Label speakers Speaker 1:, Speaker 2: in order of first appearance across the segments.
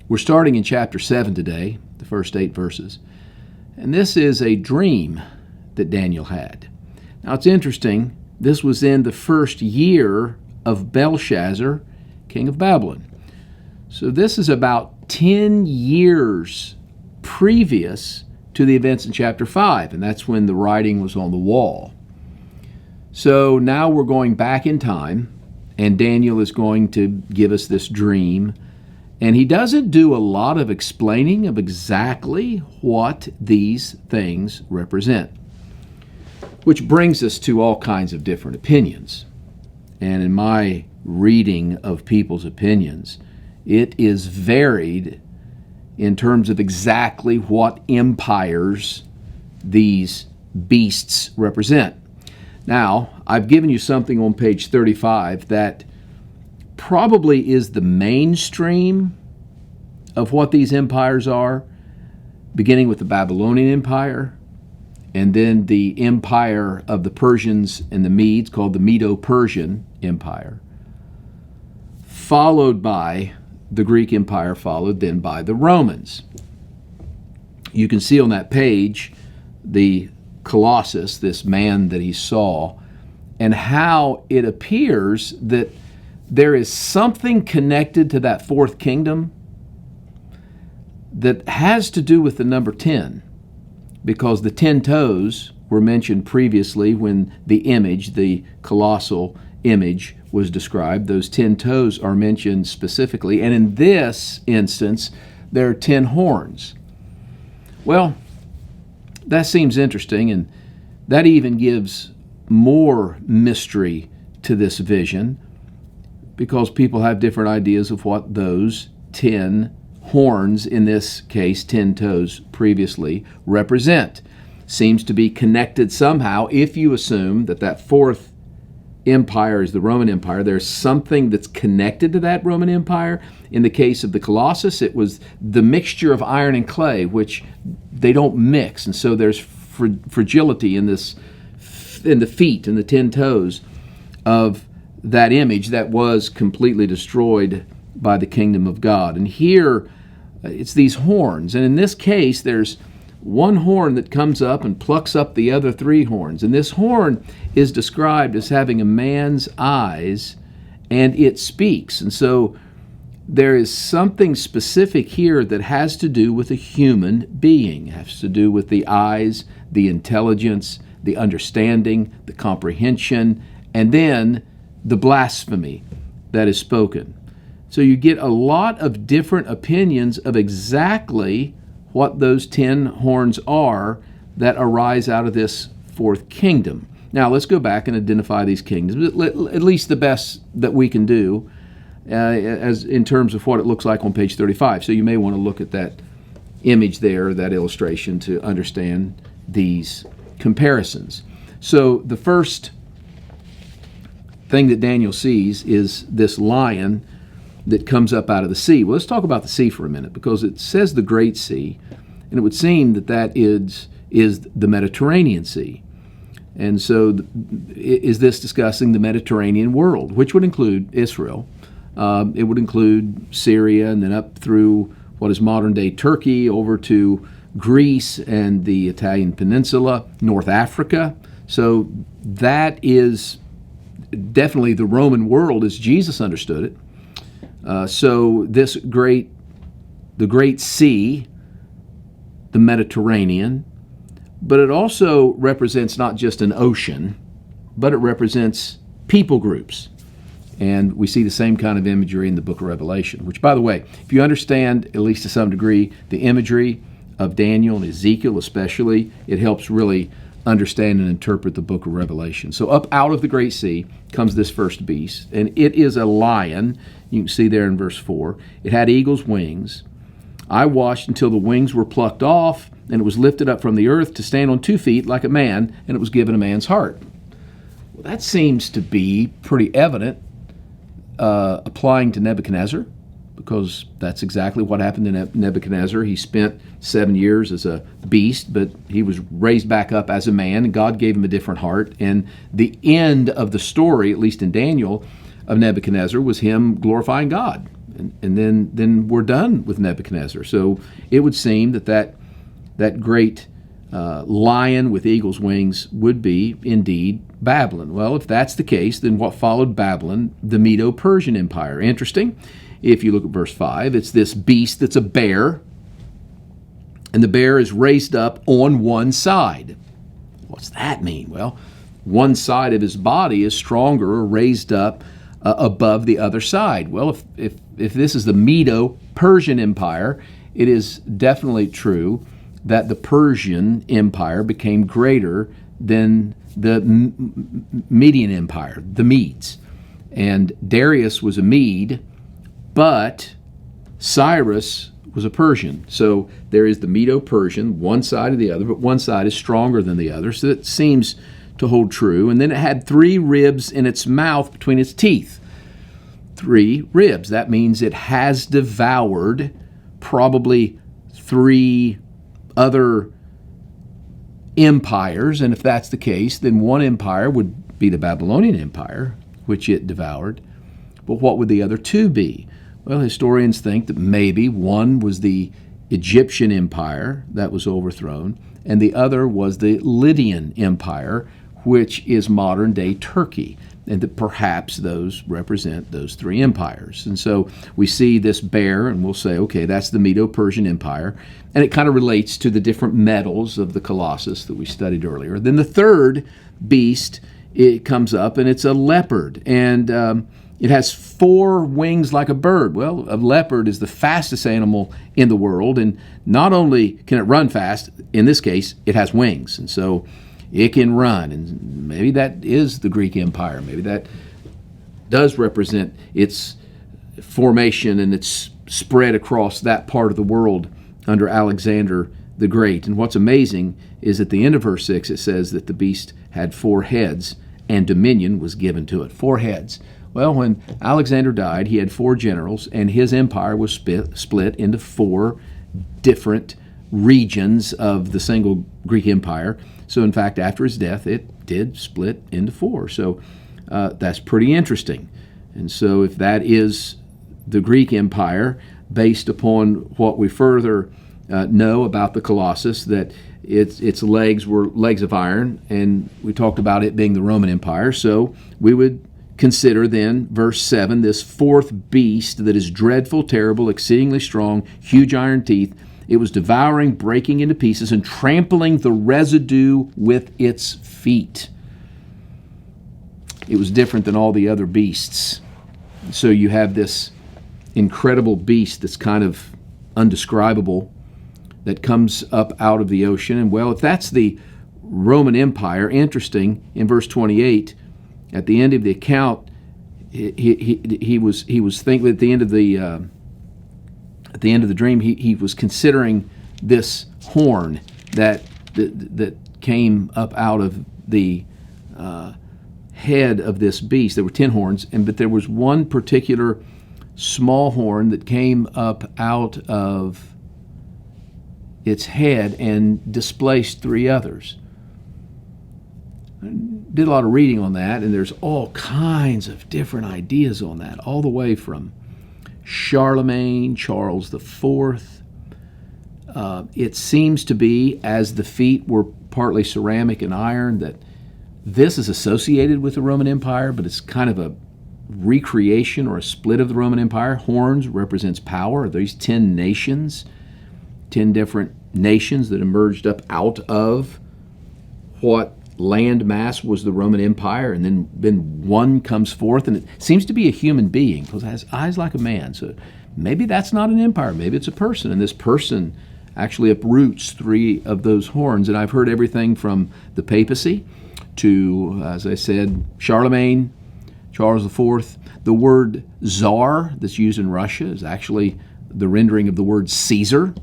Speaker 1: We're starting in chapter 7 today, the first 8 verses. And this is a dream that Daniel had. Now it's interesting, this was in the first year of Belshazzar, king of Babylon. So this is about 10 years previous to the events in chapter 5, and that's when the writing was on the wall. So now we're going back in time, and Daniel is going to give us this dream. And he doesn't do a lot of explaining of exactly what these things represent, which brings us to all kinds of different opinions. And in my reading of people's opinions, it is varied in terms of exactly what empires these beasts represent. Now, I've given you something on page 35 that probably is the mainstream of what these empires are, beginning with the Babylonian Empire, and then the empire of the Persians and the Medes, called the Medo-Persian Empire, followed by the Greek Empire, followed then by the Romans. You can see on that page the Colossus, this man that he saw, and how it appears that there is something connected to that fourth kingdom that has to do with the number 10, because the 10 toes were mentioned previously when the image, the colossal image, was described. Those 10 toes are mentioned specifically, and in this instance, there are 10 horns. Well, that seems interesting, and that even gives more mystery to this vision, because people have different ideas of what those 10 horns, in this case 10 toes previously, represent. Seems to be connected somehow. If you assume that that fourth empire is the Roman Empire, there's something that's connected to that Roman Empire. In the case of the Colossus, it was the mixture of iron and clay, which they don't mix, and so there's fragility in this, in the feet and the 10 toes of that image that was completely destroyed by the kingdom of God. And here it's these horns, and in this case there's one horn that comes up and plucks up the other 3 horns, and this horn is described as having a man's eyes, and it speaks. And so there is something specific here that has to do with a human being. It has to do with the eyes, the intelligence, the understanding, the comprehension, and then the blasphemy that is spoken. So you get a lot of different opinions of exactly what those 10 horns are that arise out of this fourth kingdom. Now let's go back and identify these kingdoms, at least the best that we can do, as in terms of what it looks like on page 35. So you may want to look at that image there, that illustration, to understand these comparisons. So the first thing that Daniel sees is this lion that comes up out of the sea. Well, let's talk about the sea for a minute, because it says the Great Sea, and it would seem that that is the Mediterranean Sea. And so is this discussing the Mediterranean world, which would include Israel? It would include Syria, and then up through what is modern-day Turkey, over to Greece and the Italian peninsula, North Africa. So that is definitely the Roman world as Jesus understood it. So the Great Sea, the Mediterranean, but it also represents not just an ocean, but it represents people groups. And we see the same kind of imagery in the book of Revelation, which, by the way, if you understand, at least to some degree, the imagery of Daniel and Ezekiel especially, it helps really understand and interpret the book of Revelation. So up out of the Great Sea comes this first beast, and it is a lion. You can see there in verse 4. It had eagle's wings. I watched until the wings were plucked off, and it was lifted up from the earth to stand on 2 feet like a man, and it was given a man's heart. Well, that seems to be pretty evident, applying to Nebuchadnezzar, because that's exactly what happened to Nebuchadnezzar. He spent 7 years as a beast, but he was raised back up as a man, and God gave him a different heart. And the end of the story, at least in Daniel, of Nebuchadnezzar was him glorifying God. and then we're done with Nebuchadnezzar. So it would seem that great lion with eagle's wings would be indeed Babylon. Well, if that's the case, then what followed Babylon? The Medo-Persian Empire. Interesting. If you look at verse 5, it's this beast that's a bear, and the bear is raised up on one side. What's that mean? Well, one side of his body is stronger or raised up above the other side. Well, if this is the Medo-Persian Empire, it is definitely true that the Persian Empire became greater than the Median Empire, the Medes. And Darius was a Mede, but Cyrus was a Persian. So there is the Medo-Persian, one side or the other, but one side is stronger than the other. So that seems to hold true. And then it had 3 ribs in its mouth between its teeth. 3 ribs. That means it has devoured probably 3 other empires. And if that's the case, then one empire would be the Babylonian Empire, which it devoured. But what would the other 2 be? Well, historians think that maybe one was the Egyptian Empire that was overthrown, and the other was the Lydian Empire, which is modern-day Turkey, and that perhaps those represent those 3 empires. And so we see this bear, and we'll say, okay, that's the Medo-Persian Empire, and it kind of relates to the different metals of the Colossus that we studied earlier. Then the third beast, it comes up, and it's a leopard, and it has 4 wings like a bird. Well, a leopard is the fastest animal in the world, and not only can it run fast, in this case, it has wings, and so it can run. And maybe that is the Greek Empire. Maybe that does represent its formation and its spread across that part of the world under Alexander the Great. And what's amazing is at the end of verse 6, it says that the beast had 4 heads, and dominion was given to it. 4 heads. Well, when Alexander died, he had 4 generals, and his empire was split into 4 different regions of the single Greek Empire. So, in fact, after his death, it did split into 4. So that's pretty interesting. And so if that is the Greek Empire, based upon what we further know about the Colossus, that its legs were legs of iron, and we talked about it being the Roman Empire. So we would consider then verse 7, this 4th beast that is dreadful, terrible, exceedingly strong, huge iron teeth. It was devouring, breaking into pieces, and trampling the residue with its feet. It was different than all the other beasts. So you have this incredible beast that's kind of undescribable that comes up out of the ocean. And well, if that's the Roman Empire, interesting, in verse 28, at the end of the account, he was thinking at the end of the dream, he was considering this horn that came up out of the head of this beast. There were 10 horns, but there was one particular small horn that came up out of its head and displaced 3 others. Did a lot of reading on that, and there's all kinds of different ideas on that, all the way from Charlemagne, Charles IV. It seems to be, as the feet were partly ceramic and iron, that this is associated with the Roman Empire, but it's kind of a recreation or a split of the Roman Empire. Horns represents power. These 10 nations, 10 different nations that emerged up out of what land mass was the Roman Empire, and then one comes forth, and it seems to be a human being because it has eyes like a man. So maybe that's not an empire, maybe it's a person, and this person actually uproots 3 of those horns. And I've heard everything from the papacy to, as I said, Charlemagne, Charles IV. The word czar that's used in Russia is actually the rendering of the word Caesar.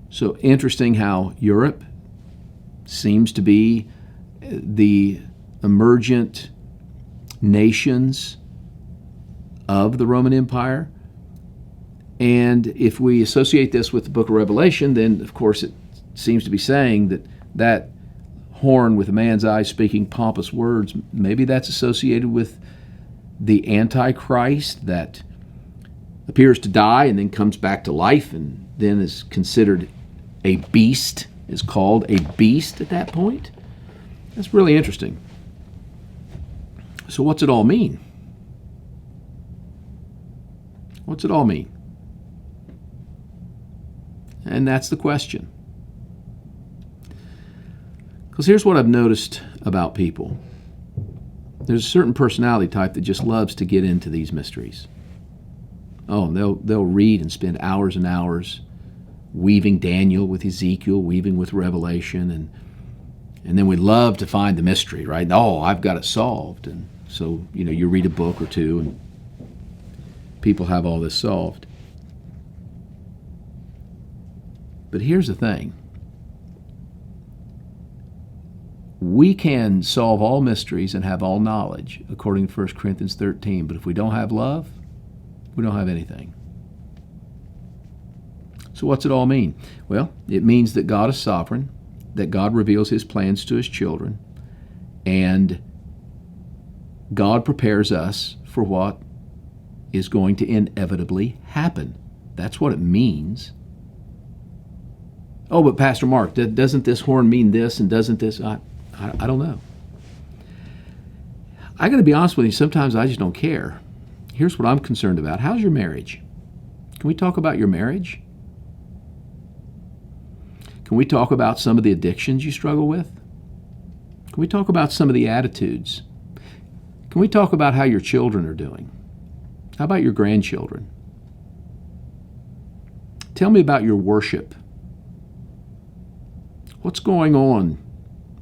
Speaker 1: So interesting how Europe seems to be the emergent nations of the Roman Empire. And if we associate this with the book of Revelation, then of course it seems to be saying that horn with a man's eyes speaking pompous words, maybe that's associated with the Antichrist that appears to die and then comes back to life and then is considered a beast, is called a beast at that point. That's really interesting. So what's it all mean? What's it all mean? And that's the question. Because here's what I've noticed about people. There's a certain personality type that just loves to get into these mysteries. Oh, they'll read and spend hours and hours weaving Daniel with Ezekiel, weaving with Revelation, and then we love to find the mystery, right? Oh, I've got it solved. And so, you read a book or two and people have all this solved. But here's the thing. We can solve all mysteries and have all knowledge, according to 1 Corinthians 13, but if we don't have love, we don't have anything. So what's it all mean? Well, it means that God is sovereign, that God reveals His plans to His children, and God prepares us for what is going to inevitably happen. That's what it means. Oh, but Pastor Mark, doesn't this horn mean this and doesn't this? I don't know. I got to be honest with you, sometimes I just don't care. Here's what I'm concerned about. How's your marriage? Can we talk about your marriage? Can we talk about some of the addictions you struggle with? Can we talk about some of the attitudes? Can we talk about how your children are doing? How about your grandchildren? Tell me about your worship. What's going on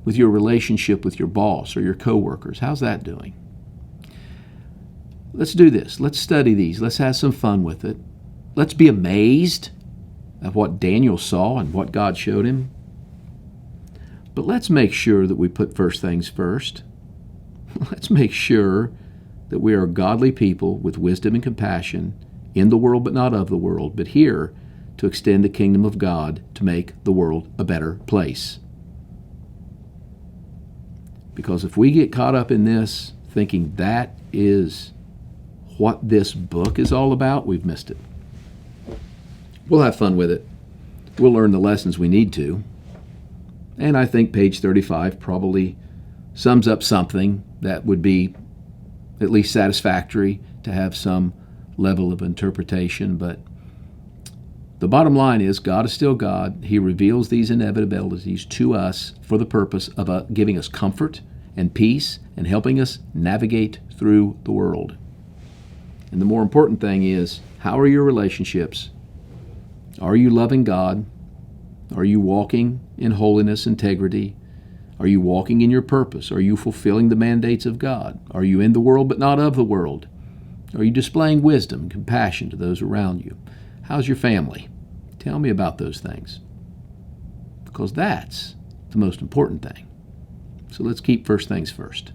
Speaker 1: with your relationship with your boss or your coworkers? How's that doing? Let's do this. Let's study these. Let's have some fun with it. Let's be amazed at what Daniel saw and what God showed him. But let's make sure that we put first things first. Let's make sure that we are godly people with wisdom and compassion in the world but not of the world, but here to extend the kingdom of God to make the world a better place. Because if we get caught up in this, thinking that is what this book is all about, we've missed it. We'll have fun with it. We'll learn the lessons we need to. And I think page 35 probably sums up something that would be at least satisfactory to have some level of interpretation. But the bottom line is God is still God. He reveals these inevitabilities to us for the purpose of giving us comfort and peace and helping us navigate through the world. And the more important thing is, how are your relationships? Are you loving God? Are you walking in holiness, integrity? Are you walking in your purpose? Are you fulfilling the mandates of God? Are you in the world but not of the world? Are you displaying wisdom and compassion to those around you? How's your family? Tell me about those things. Because that's the most important thing. So let's keep first things first.